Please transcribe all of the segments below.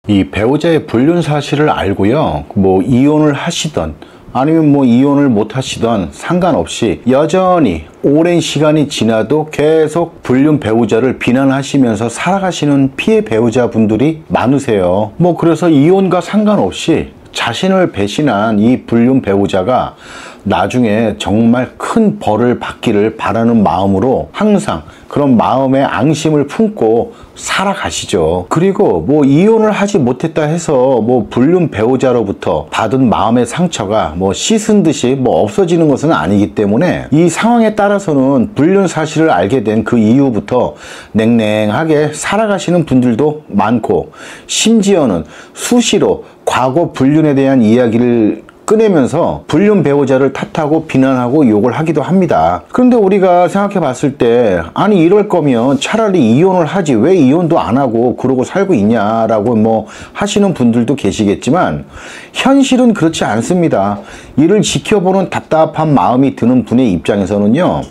이 배우자의 불륜 사실을 알고요, 뭐 이혼을 하시던 아니면 뭐 이혼을 못 하시던 상관없이 여전히 오랜 시간이 지나도 계속 불륜 배우자를 비난하시면서 살아가시는 피해 배우자분들이 많으세요. 뭐 그래서 이혼과 상관없이 자신을 배신한 이 불륜 배우자가 나중에 정말 큰 벌을 받기를 바라는 마음으로 항상 그런 마음의 앙심을 품고 살아가시죠. 그리고 뭐 이혼을 하지 못했다 해서 뭐 불륜 배우자로부터 받은 마음의 상처가 뭐 씻은 듯이 뭐 없어지는 것은 아니기 때문에 이 상황에 따라서는 불륜 사실을 알게 된 그 이후부터 냉랭하게 살아가시는 분들도 많고, 심지어는 수시로 과거 불륜에 대한 이야기를 꺼내면서 불륜 배우자를 탓하고 비난하고 욕을 하기도 합니다. 그런데 우리가 생각해 봤을 때, 아니 이럴 거면 차라리 이혼을 하지 왜 이혼도 안 하고 그러고 살고 있냐라고 뭐 하시는 분들도 계시겠지만, 현실은 그렇지 않습니다. 이를 지켜보는 답답한 마음이 드는 분의 입장에서는요,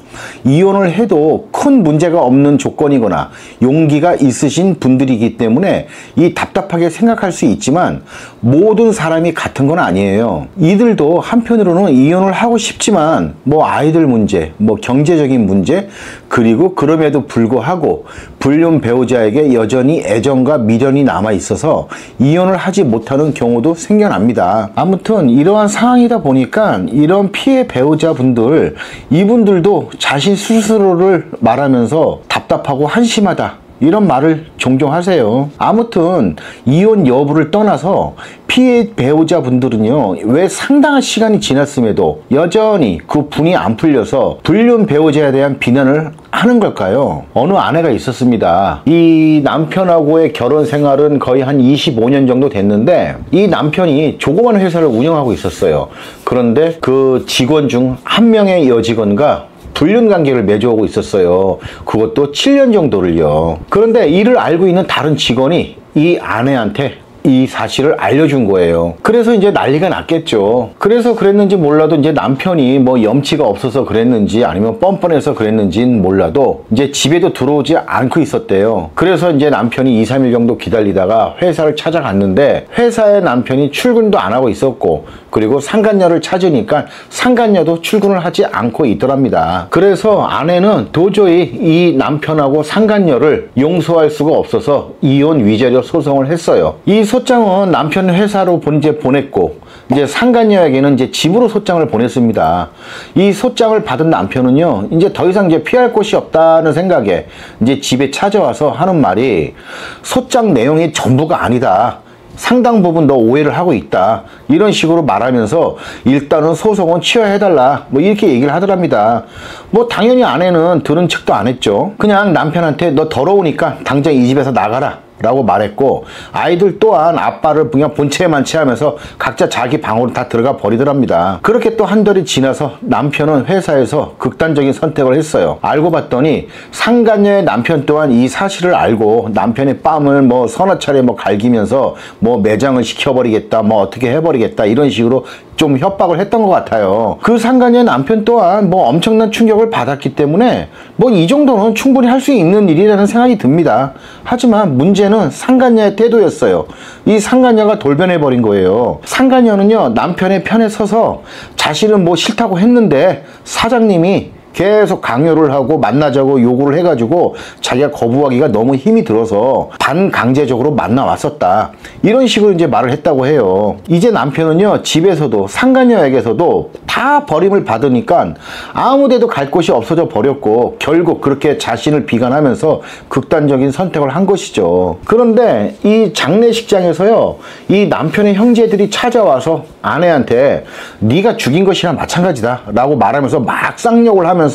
이혼을 해도 큰 문제가 없는 조건이거나 용기가 있으신 분들이기 때문에 이 답답하게 생각할 수 있지만, 모든 사람이 같은 건 아니에요. 이들도 한편으로는 이혼을 하고 싶지만 뭐 아이들 문제, 뭐 경제적인 문제, 그리고 그럼에도 불구하고 불륜 배우자에게 여전히 애정과 미련이 남아 있어서 이혼을 하지 못하는 경우도 생겨납니다. 아무튼 이러한 상황이다 보니까 이런 피해 배우자분들, 이분들도 자신 스스로를 말하면서 답답하고 한심하다, 이런 말을 종종 하세요. 아무튼 이혼 여부를 떠나서 피해 배우자분들은요, 왜 상당한 시간이 지났음에도 여전히 그 분이 안 풀려서 불륜 배우자에 대한 비난을 하는 걸까요? 어느 아내가 있었습니다. 이 남편하고의 결혼 생활은 거의 한 25년 정도 됐는데, 이 남편이 조그만 회사를 운영하고 있었어요. 그런데 그 직원 중 한 명의 여직원과 불륜 관계를 맺어오고 있었어요. 그것도 7년 정도를요. 그런데 이를 알고 있는 다른 직원이 이 아내한테 이 사실을 알려준 거예요. 그래서 이제 난리가 났겠죠. 그래서 그랬는지 몰라도 이제 남편이 뭐 염치가 없어서 그랬는지 아니면 뻔뻔해서 그랬는지는 몰라도 이제 집에도 들어오지 않고 있었대요. 그래서 이제 남편이 2, 3일 정도 기다리다가 회사를 찾아갔는데, 회사에 남편이 출근도 안 하고 있었고, 그리고 상간녀를 찾으니까 상간녀도 출근을 하지 않고 있더랍니다. 그래서 아내는 도저히 이 남편하고 상간녀를 용서할 수가 없어서 이혼 위자료 소송을 했어요. 이 소장은 남편 회사로 이제 보냈고, 이제 상간녀에게는 이제 집으로 소장을 보냈습니다. 이 소장을 받은 남편은요, 이제 더 이상 이제 피할 곳이 없다는 생각에 이제 집에 찾아와서 하는 말이, 소장 내용이 전부가 아니다, 상당 부분 너 오해를 하고 있다, 이런 식으로 말하면서 일단은 소송은 취하해달라, 뭐 이렇게 얘기를 하더랍니다. 뭐 당연히 아내는 들은 척도 안 했죠. 그냥 남편한테 너 더러우니까 당장 이 집에서 나가라 라고 말했고, 아이들 또한 아빠를 그냥 본체만치 하면서 각자 자기 방으로 다 들어가 버리더랍니다. 그렇게 또 한 달이 지나서 남편은 회사에서 극단적인 선택을 했어요. 알고 봤더니 상간녀의 남편 또한 이 사실을 알고 남편의 뺨을 뭐 서너 차례 뭐 갈기면서 뭐 매장을 시켜버리겠다, 뭐 어떻게 해버리겠다, 이런 식으로 좀 협박을 했던 것 같아요. 그 상간녀의 남편 또한 뭐 엄청난 충격을 받았기 때문에 뭐 이 정도는 충분히 할 수 있는 일이라는 생각이 듭니다. 하지만 문제는 상간녀의 태도였어요. 이 상간녀가 돌변해버린 거예요. 상간녀는요, 남편의 편에 서서 자신은 뭐 싫다고 했는데 사장님이 계속 강요를 하고 만나자고 요구를 해가지고 자기가 거부하기가 너무 힘이 들어서 반강제적으로 만나왔었다, 이런 식으로 이제 말을 했다고 해요. 이제 남편은요, 집에서도 상간녀에게서도 다 버림을 받으니까 아무데도 갈 곳이 없어져 버렸고, 결국 그렇게 자신을 비관하면서 극단적인 선택을 한 것이죠. 그런데 이 장례식장에서요, 이 남편의 형제들이 찾아와서 아내한테 네가 죽인 것이랑 마찬가지다 라고 말하면서 막 쌍욕을 하면서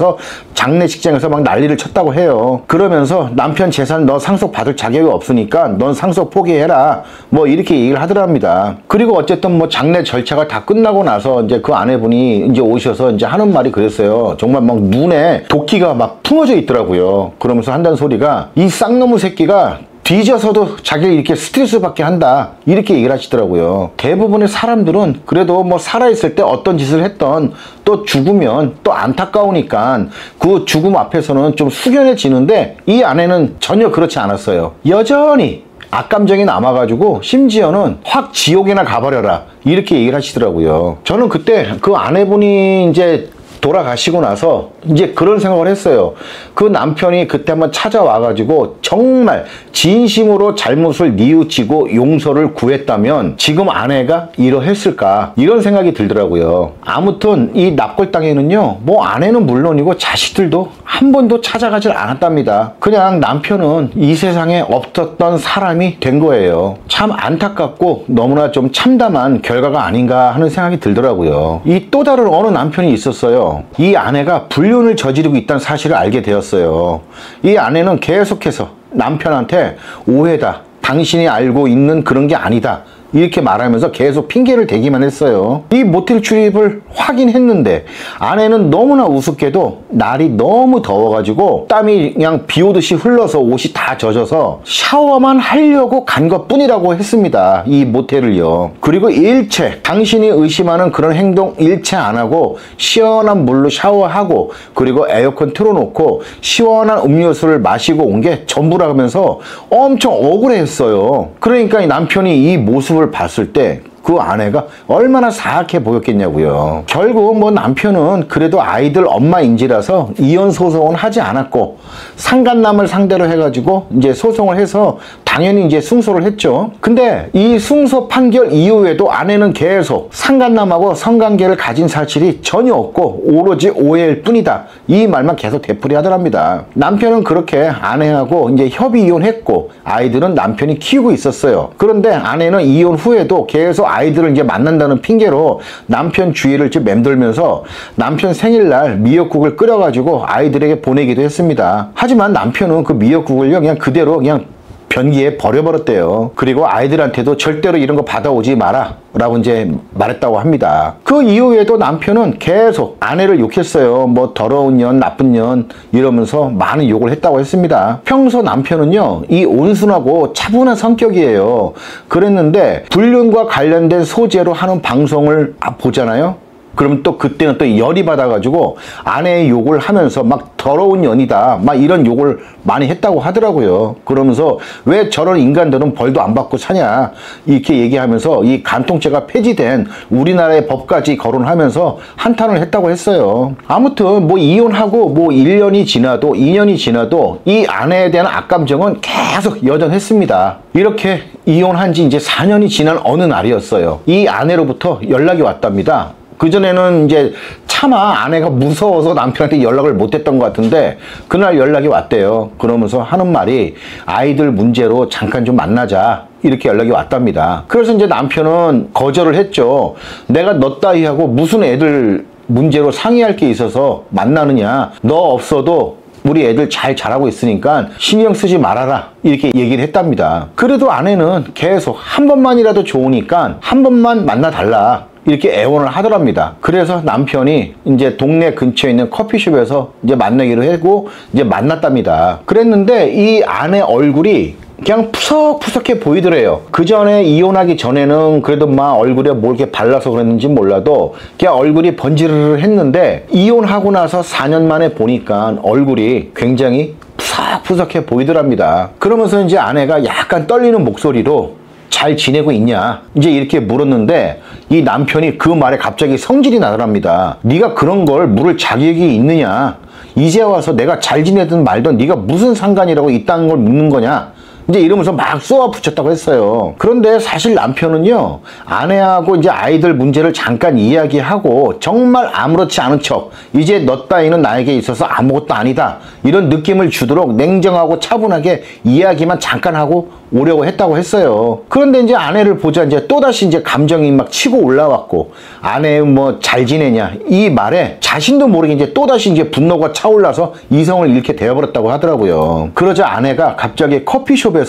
장례식장에서 막 난리를 쳤다고 해요. 그러면서 남편 재산 너 상속 받을 자격이 없으니까 넌 상속 포기해라, 뭐 이렇게 얘기를 하더랍니다. 그리고 어쨌든 뭐 장례 절차가 다 끝나고 나서 이제 그 아내분이 이제 오셔서 이제 하는 말이 그랬어요. 정말 막 눈에 도끼가 막 품어져 있더라고요. 그러면서 한다는 소리가, 이 쌍놈의 새끼가 뒤져서도 자기를 이렇게 스트레스 받게 한다, 이렇게 얘기를 하시더라고요. 대부분의 사람들은 그래도 뭐 살아있을 때 어떤 짓을 했던, 또 죽으면 또 안타까우니까 그 죽음 앞에서는 좀 숙연해지는데, 이 아내는 전혀 그렇지 않았어요. 여전히 악감정이 남아가지고 심지어는 확 지옥이나 가버려라 이렇게 얘기를 하시더라고요. 저는 그때 그 아내분이 이제 돌아가시고 나서 이제 그런 생각을 했어요. 그 남편이 그때 한번 찾아와가지고 정말 진심으로 잘못을 뉘우치고 용서를 구했다면 지금 아내가 이러했을까 이런 생각이 들더라고요. 아무튼 이 납골당에는요 뭐 아내는 물론이고 자식들도 한 번도 찾아가질 않았답니다. 그냥 남편은 이 세상에 없었던 사람이 된 거예요. 참 안타깝고 너무나 좀 참담한 결과가 아닌가 하는 생각이 들더라고요. 이 또 다른 어느 남편이 있었어요. 이 아내가 불륜을 저지르고 있다는 사실을 알게 되었어요. 이 아내는 계속해서 남편한테 오해다, 당신이 알고 있는 그런 게 아니다 이렇게 말하면서 계속 핑계를 대기만 했어요. 이 모텔 출입을 확인했는데 아내는 너무나 우습게도 날이 너무 더워가지고 땀이 그냥 비 오듯이 흘러서 옷이 다 젖어서 샤워만 하려고 간 것뿐이라고 했습니다. 이 모텔을요. 그리고 일체 당신이 의심하는 그런 행동 일체 안 하고 시원한 물로 샤워하고 그리고 에어컨 틀어놓고 시원한 음료수를 마시고 온 게 전부라면서 엄청 억울해했어요. 그러니까 이 남편이 이 모습을 봤을 때 그 아내가 얼마나 사악해 보였겠냐고요. 결국 뭐 남편은 그래도 아이들 엄마인지라서 이혼 소송은 하지 않았고 상간남을 상대로 해가지고 이제 소송을 해서 당연히 이제 승소를 했죠. 근데 이 승소 판결 이후에도 아내는 계속 상간남하고 성관계를 가진 사실이 전혀 없고 오로지 오해일 뿐이다 이 말만 계속 되풀이하더랍니다. 남편은 그렇게 아내하고 이제 협의 이혼했고 아이들은 남편이 키우고 있었어요. 그런데 아내는 이혼 후에도 계속 아이들을 이제 만난다는 핑계로 남편 주위를 좀 맴돌면서 남편 생일날 미역국을 끓여가지고 아이들에게 보내기도 했습니다. 하지만 남편은 그 미역국을요 그냥 그대로 그냥 변기에 버려버렸대요. 그리고 아이들한테도 절대로 이런 거 받아오지 마라 라고 이제 말했다고 합니다. 그 이후에도 남편은 계속 아내를 욕했어요. 뭐 더러운 년, 나쁜 년 이러면서 많은 욕을 했다고 했습니다. 평소 남편은요 이 온순하고 차분한 성격이에요. 그랬는데 불륜과 관련된 소재로 하는 방송을 보잖아요. 그럼 또 그때는 또 열이 받아가지고 아내의 욕을 하면서 막 더러운 년이다 막 이런 욕을 많이 했다고 하더라고요. 그러면서 왜 저런 인간들은 벌도 안 받고 사냐 이렇게 얘기하면서 이 간통죄가 폐지된 우리나라의 법까지 거론하면서 한탄을 했다고 했어요. 아무튼 뭐 이혼하고 뭐 1년이 지나도 2년이 지나도 이 아내에 대한 악감정은 계속 여전했습니다. 이렇게 이혼한 지 이제 4년이 지난 어느 날이었어요. 이 아내로부터 연락이 왔답니다. 그전에는 이제 차마 아내가 무서워서 남편한테 연락을 못했던 것 같은데 그날 연락이 왔대요. 그러면서 하는 말이 아이들 문제로 잠깐 좀 만나자 이렇게 연락이 왔답니다. 그래서 이제 남편은 거절을 했죠. 내가 너 따위하고 무슨 애들 문제로 상의할 게 있어서 만나느냐. 너 없어도 우리 애들 잘 자라고 있으니까 신경 쓰지 말아라 이렇게 얘기를 했답니다. 그래도 아내는 계속 한 번만이라도 좋으니까 한 번만 만나달라 이렇게 애원을 하더랍니다. 그래서 남편이 이제 동네 근처에 있는 커피숍에서 이제 만나기로 했고 이제 만났답니다. 그랬는데 이 아내 얼굴이 그냥 푸석푸석해 보이더래요. 그 전에 이혼하기 전에는 그래도 막 얼굴에 뭐 이렇게 발라서 그랬는지 몰라도 그냥 얼굴이 번지르르 했는데 이혼하고 나서 4년 만에 보니까 얼굴이 굉장히 푸석푸석해 보이더랍니다. 그러면서 이제 아내가 약간 떨리는 목소리로 잘 지내고 있냐 이제 이렇게 물었는데 이 남편이 그 말에 갑자기 성질이 나더랍니다. 네가 그런 걸 물을 자격이 있느냐. 이제 와서 내가 잘 지내든 말든 네가 무슨 상관이라고 이딴 걸 묻는 거냐. 이제 이러면서 막 쏘아붙였다고 했어요. 그런데 사실 남편은요 아내하고 이제 아이들 문제를 잠깐 이야기하고 정말 아무렇지 않은 척 이제 너 따위는 나에게 있어서 아무것도 아니다 이런 느낌을 주도록 냉정하고 차분하게 이야기만 잠깐 하고 오려고 했다고 했어요. 그런데 이제 아내를 보자 이제 또다시 이제 감정이 막 치고 올라왔고 아내 뭐 잘 지내냐 이 말에 자신도 모르게 이제 또다시 이제 분노가 차올라서 이성을 잃게 되어버렸다고 하더라고요. 그러자 아내가 갑자기 커피숍에서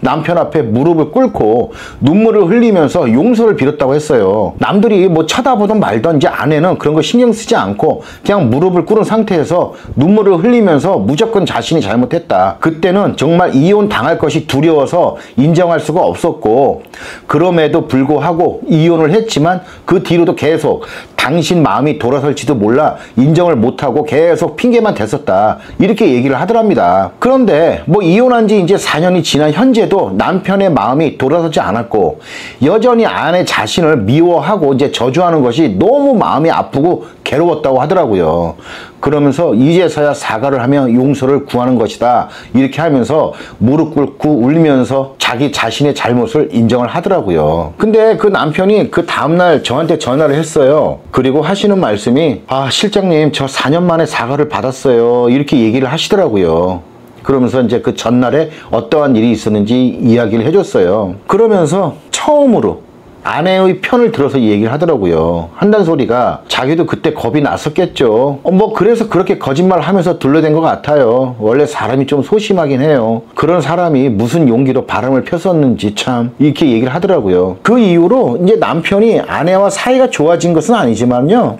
남편 앞에 무릎을 꿇고 눈물을 흘리면서 용서를 빌었다고 했어요. 남들이 뭐 쳐다보든 말든 이제 아내는 그런 거 신경 쓰지 않고 그냥 무릎을 꿇은 상태에서 눈물을 흘리면서 무조건 자신이 잘못했다. 그때는 정말 이혼 당할 것이 두려워서 인정할 수가 없었고 그럼에도 불구하고 이혼을 했지만 그 뒤로도 계속 당신 마음이 돌아설지도 몰라 인정을 못하고 계속 핑계만 댔었다 이렇게 얘기를 하더랍니다. 그런데 뭐 이혼한 지 이제 4년이 지났 지난 현재도 남편의 마음이 돌아서지 않았고 여전히 아내 자신을 미워하고 이제 저주하는 것이 너무 마음이 아프고 괴로웠다고 하더라고요. 그러면서 이제서야 사과를 하며 용서를 구하는 것이다. 이렇게 하면서 무릎 꿇고 울면서 자기 자신의 잘못을 인정을 하더라고요. 근데 그 남편이 그 다음날 저한테 전화를 했어요. 그리고 하시는 말씀이 실장님 저 4년 만에 사과를 받았어요. 이렇게 얘기를 하시더라고요. 그러면서 이제 그 전날에 어떠한 일이 있었는지 이야기를 해줬어요. 그러면서 처음으로 아내의 편을 들어서 얘기를 하더라고요. 한다는 소리가 자기도 그때 겁이 났었겠죠. 뭐 그래서 그렇게 거짓말 하면서 둘러댄 것 같아요. 원래 사람이 좀 소심하긴 해요. 그런 사람이 무슨 용기로 바람을 폈었는지 참 이렇게 얘기를 하더라고요. 그 이후로 이제 남편이 아내와 사이가 좋아진 것은 아니지만요.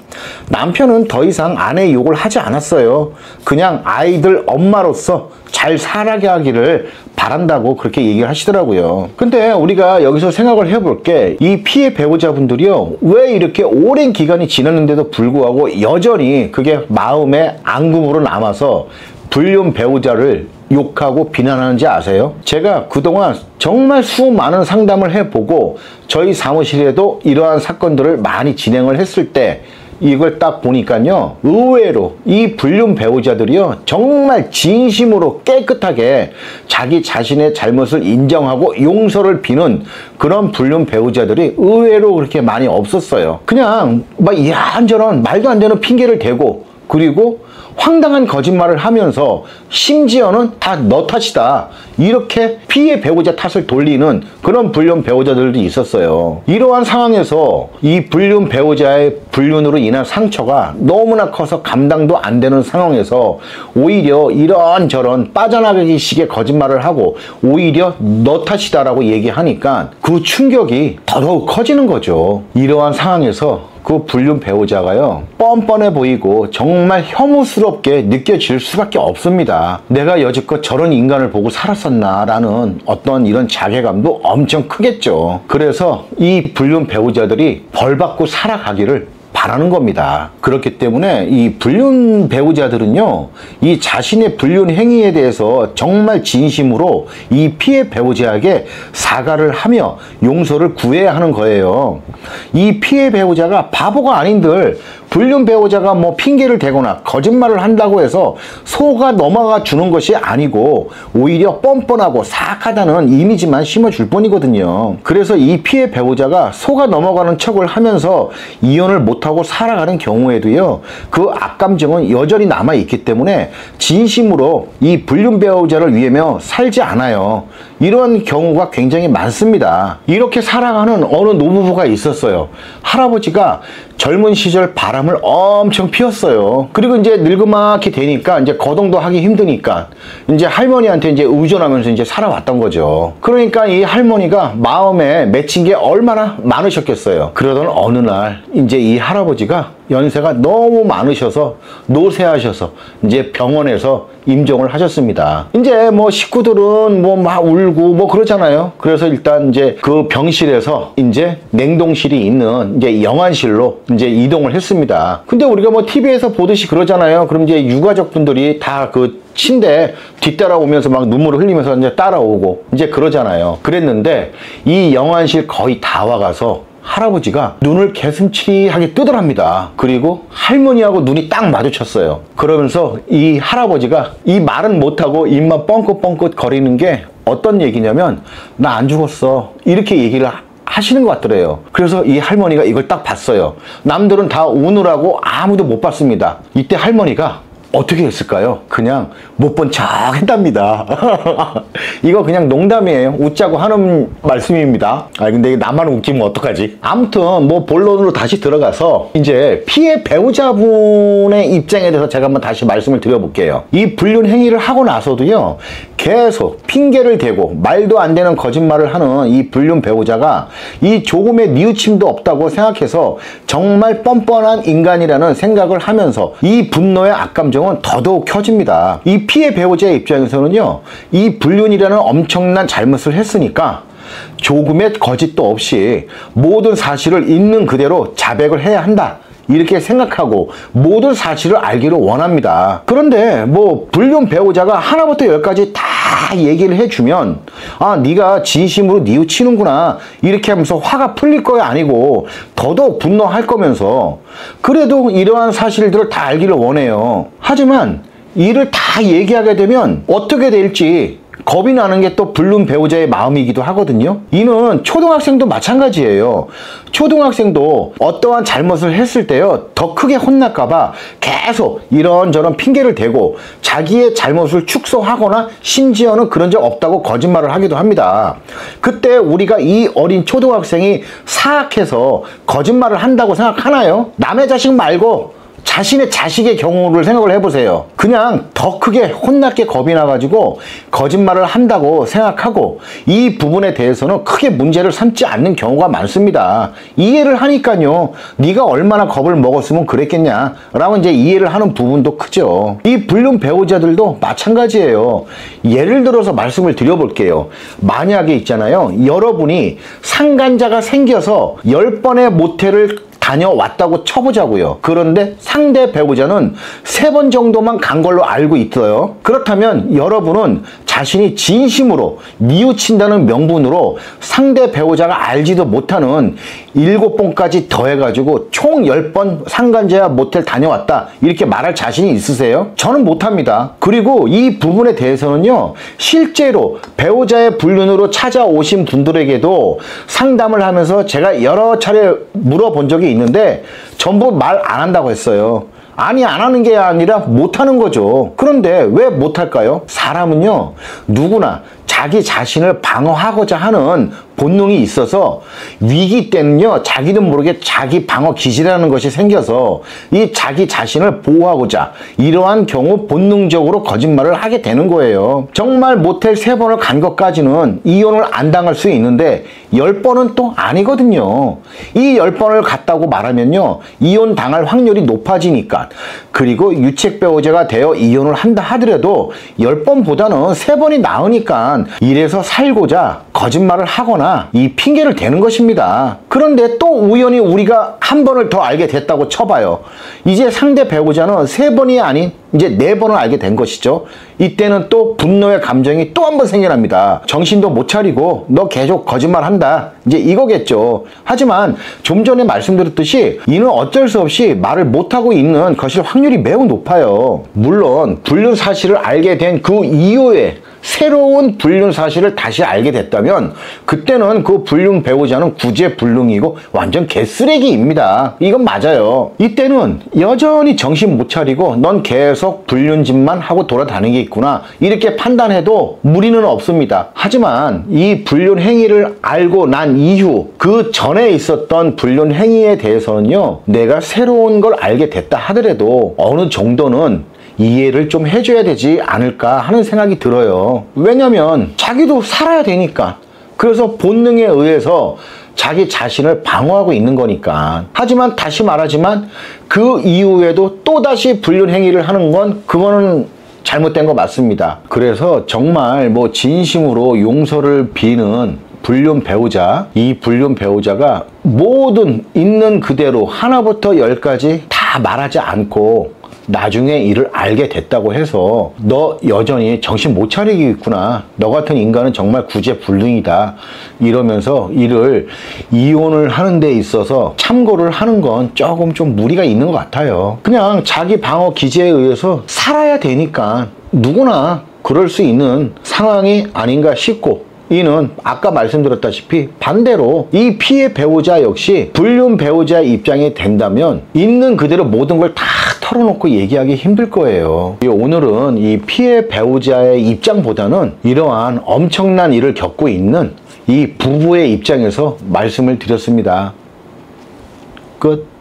남편은 더 이상 아내의 욕을 하지 않았어요. 그냥 아이들 엄마로서 잘 살아가게 하기를 바란다고 그렇게 얘기를 하시더라고요. 근데 우리가 여기서 생각을 해볼 게 이 피해 배우자분들이요, 왜 이렇게 오랜 기간이 지났는데도 불구하고 여전히 그게 마음의 앙금으로 남아서 불륜 배우자를 욕하고 비난하는지 아세요? 제가 그동안 정말 수많은 상담을 해보고 저희 사무실에도 이러한 사건들을 많이 진행을 했을 때 이걸 딱 보니까요, 의외로 이 불륜 배우자들이요 정말 진심으로 깨끗하게 자기 자신의 잘못을 인정하고 용서를 비는 그런 불륜 배우자들이 의외로 그렇게 많이 없었어요. 그냥 막 이런저런 말도 안 되는 핑계를 대고, 그리고 황당한 거짓말을 하면서 심지어는 다 너 탓이다, 이렇게 피해 배우자 탓을 돌리는 그런 불륜 배우자들도 있었어요. 이러한 상황에서 이 불륜 배우자의 불륜으로 인한 상처가 너무나 커서 감당도 안 되는 상황에서 오히려 이런저런 빠져나가기 식의 거짓말을 하고 오히려 너 탓이다라고 얘기하니까 그 충격이 더더욱 커지는 거죠. 이러한 상황에서 그 불륜 배우자가요, 뻔뻔해 보이고 정말 혐오스럽게 느껴질 수밖에 없습니다. 내가 여지껏 저런 인간을 보고 살았었나 라는 어떤 이런 자괴감도 엄청 크겠죠. 그래서 이 불륜 배우자들이 벌받고 살아가기를 바라는 겁니다. 그렇기 때문에 이 불륜 배우자들은요, 이 자신의 불륜 행위에 대해서 정말 진심으로 이 피해 배우자에게 사과를 하며 용서를 구해야 하는 거예요. 이 피해 배우자가 바보가 아닌들 불륜 배우자가 뭐 핑계를 대거나 거짓말을 한다고 해서 속아 넘어가 주는 것이 아니고 오히려 뻔뻔하고 사악하다는 이미지만 심어줄 뿐이거든요. 그래서 이 피해 배우자가 속아 넘어가는 척을 하면서 이혼을 못하고 살아가는 경우에도요, 그 악감정은 여전히 남아있기 때문에 진심으로 이 불륜 배우자를 위하며 살지 않아요. 이런 경우가 굉장히 많습니다. 이렇게 살아가는 어느 노부부가 있었어요. 할아버지가 젊은 시절 바람을 엄청 피웠어요. 그리고 이제 늙음하게 되니까 이제 거동도 하기 힘드니까 이제 할머니한테 이제 의존하면서 이제 살아왔던 거죠. 그러니까 이 할머니가 마음에 맺힌 게 얼마나 많으셨겠어요. 그러던 어느 날 이제 이 할아버지가 연세가 너무 많으셔서 노쇠하셔서 이제 병원에서 임종을 하셨습니다. 이제 뭐 식구들은 뭐 막 울고 뭐 그러잖아요. 그래서 일단 이제 그 병실에서 이제 냉동실이 있는 이제 영안실로 이제 이동을 했습니다. 근데 우리가 뭐 TV에서 보듯이 그러잖아요. 그럼 이제 유가족분들이 다 그 침대 뒤따라오면서 막 눈물을 흘리면서 이제 따라오고 이제 그러잖아요. 그랬는데 이 영안실 거의 다 와가서 할아버지가 눈을 개슴츠레하게 뜨더랍니다. 그리고 할머니하고 눈이 딱 마주쳤어요. 그러면서 이 할아버지가 이 말은 못하고 입만 뻥긋뻥긋 거리는 게 어떤 얘기냐면, 나 안 죽었어, 이렇게 얘기를 하시는 것 같더래요. 그래서 이 할머니가 이걸 딱 봤어요. 남들은 다 우느라고 아무도 못 봤습니다. 이때 할머니가 어떻게 했을까요? 그냥 못 본 척 했답니다. 이거 그냥 농담이에요. 웃자고 하는 말씀입니다. 근데 나만 웃기면 어떡하지? 아무튼 뭐 본론으로 다시 들어가서 이제 피해 배우자분의 입장에 대해서 제가 한번 다시 말씀을 드려볼게요. 이 불륜 행위를 하고 나서도요, 계속 핑계를 대고 말도 안 되는 거짓말을 하는 이 불륜 배우자가 이 조금의 뉘우침도 없다고 생각해서 정말 뻔뻔한 인간이라는 생각을 하면서 이 분노의 악감정은 더더욱 켜집니다. 이 피해 배우자의 입장에서는요, 이 불륜이라는 엄청난 잘못을 했으니까 조금의 거짓도 없이 모든 사실을 있는 그대로 자백을 해야 한다, 이렇게 생각하고 모든 사실을 알기를 원합니다. 그런데 뭐 불륜 배우자가 하나부터 열까지 다 얘기를 해주면 아, 네가 진심으로 뉘우치는구나 이렇게 하면서 화가 풀릴 거야 아니고 더더욱 분노할 거면서 그래도 이러한 사실들을 다 알기를 원해요. 하지만 이를 다 얘기하게 되면 어떻게 될지 겁이 나는 게 또 불륜 배우자의 마음이기도 하거든요. 이는 초등학생도 마찬가지예요. 초등학생도 어떠한 잘못을 했을 때요, 더 크게 혼날까봐 계속 이런저런 핑계를 대고 자기의 잘못을 축소하거나 심지어는 그런 적 없다고 거짓말을 하기도 합니다. 그때 우리가 이 어린 초등학생이 사악해서 거짓말을 한다고 생각하나요? 남의 자식 말고 자신의 자식의 경우를 생각을 해보세요. 그냥 더 크게 혼났게 겁이 나가지고 거짓말을 한다고 생각하고 이 부분에 대해서는 크게 문제를 삼지 않는 경우가 많습니다. 이해를 하니까요. 네가 얼마나 겁을 먹었으면 그랬겠냐 라고 이제 이해를 하는 부분도 크죠. 이 불륜 배우자들도 마찬가지예요. 예를 들어서 말씀을 드려볼게요. 만약에 있잖아요. 여러분이 상간자가 생겨서 10번의 모텔을 다녀왔다고 쳐보자고요. 그런데 상대 배우자는 3번 정도만 간 걸로 알고 있어요. 그렇다면 여러분은 자신이 진심으로 뉘우친다는 명분으로 상대 배우자가 알지도 못하는 7번까지 더해가지고 총 10번 상간자야 모텔 다녀왔다 이렇게 말할 자신이 있으세요? 저는 못합니다. 그리고 이 부분에 대해서는요, 실제로 배우자의 불륜으로 찾아오신 분들에게도 상담을 하면서 제가 여러 차례 물어본 적이 있는데 전부 말 안 한다고 했어요. 아니, 안 하는 게 아니라 못 하는 거죠. 그런데 왜 못 할까요? 사람은요, 누구나 자기 자신을 방어하고자 하는 본능이 있어서 위기 때는요, 자기도 모르게 자기 방어 기질이라는 것이 생겨서 이 자기 자신을 보호하고자 이러한 경우 본능적으로 거짓말을 하게 되는 거예요. 정말 모텔 3번을 간 것까지는 이혼을 안 당할 수 있는데 10번은 또 아니거든요. 이 10번을 갔다고 말하면요, 이혼 당할 확률이 높아지니까. 그리고 유책 배우자가 되어 이혼을 한다 하더라도 10번보다는 3번이 나으니까 이래서 살고자 거짓말을 하거나 이 핑계를 대는 것입니다. 그런데 또 우연히 우리가 한 번을 더 알게 됐다고 쳐봐요. 이제 상대 배우자는 3번이 아닌 이제 4번을 알게 된 것이죠. 이때는 또 분노의 감정이 또 한 번 생겨납니다. 정신도 못 차리고 너 계속 거짓말한다 이제 이거겠죠. 하지만 좀 전에 말씀드렸듯이 이는 어쩔 수 없이 말을 못하고 있는 것일 확률이 매우 높아요. 물론 불륜 사실을 알게 된 그 이후에 새로운 불륜 사실을 다시 알게 됐다면 그때는 그 불륜 배우자는 구제불능이고 완전 개쓰레기입니다. 이건 맞아요. 이때는 여전히 정신 못 차리고 넌 계속 불륜짓만 하고 돌아다니겠구나 이렇게 판단해도 무리는 없습니다. 하지만 이 불륜 행위를 알고 난 이후 그 전에 있었던 불륜 행위에 대해서는요, 내가 새로운 걸 알게 됐다 하더라도 어느 정도는 이해를 좀 해줘야 되지 않을까 하는 생각이 들어요. 왜냐면 자기도 살아야 되니까. 그래서 본능에 의해서 자기 자신을 방어하고 있는 거니까. 하지만 다시 말하지만 그 이후에도 또다시 불륜 행위를 하는 건 그거는 잘못된 거 맞습니다. 그래서 정말 뭐 진심으로 용서를 비는 불륜 배우자, 이 불륜 배우자가 모든 있는 그대로 하나부터 10까지 다 말하지 않고 나중에 이를 알게 됐다고 해서 너 여전히 정신 못 차리겠구나, 너 같은 인간은 정말 구제불능이다 이러면서 이를 이혼을 하는 데 있어서 참고를 하는 건 조금 좀 무리가 있는 것 같아요. 그냥 자기 방어 기제에 의해서 살아야 되니까 누구나 그럴 수 있는 상황이 아닌가 싶고, 이는 아까 말씀드렸다시피 반대로 이 피해 배우자 역시 불륜 배우자의 입장이 된다면 있는 그대로 모든 걸 다 털어놓고 얘기하기 힘들 거예요. 오늘은 이 피해 배우자의 입장보다는 이러한 엄청난 일을 겪고 있는 이 부부의 입장에서 말씀을 드렸습니다. 끝.